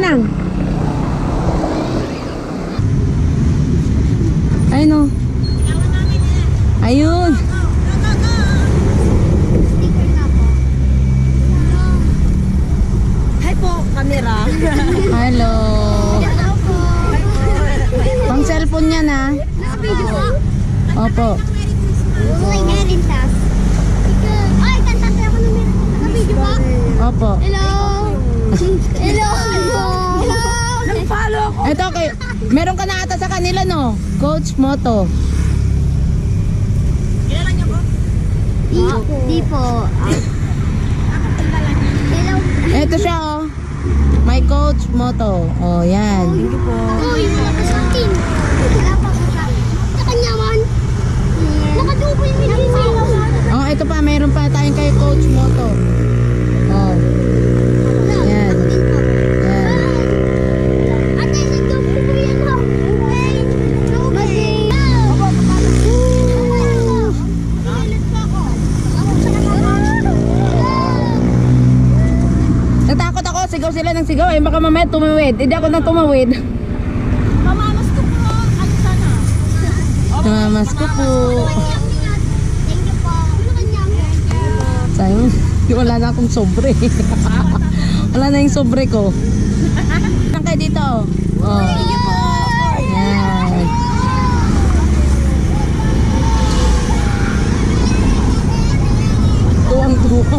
lang. Ayun o. Ayun. Hi po, camera. Hello. Pang cellphone niya na. Naka-video po. Opo. Uy, Erin tas. Ay, kantante ako ng naka-video po. Opo. Hello. Hello. Hello. Nag-follow ako. Ito okay. Meron ka na ata sa kanila no? Coach Moto. Kilala niyo po? Di po. Hello. Ito siya oh. My Coach Moto. Oh, yan. Uy, wala sa akin. Wala pa sa kanya man. Nakadouble million sa'yo. Oh, ito pa. Meron pa tayong kay Coach Moto. Oh. Yan. Yan. Ate, nag-double po yan ho. Natakot ako. Sigaw sila ng sigaw. Eh, baka mamaya tumawid. Hindi ako nang tumawid. Mamamas ko po. Ano sana? Namamas ko po. Thank you po. Sayang. Wala na akong sobre. Wala na yung sobre ko. Saan kayo dito? Oh. Yan. Tuwang-tuwa.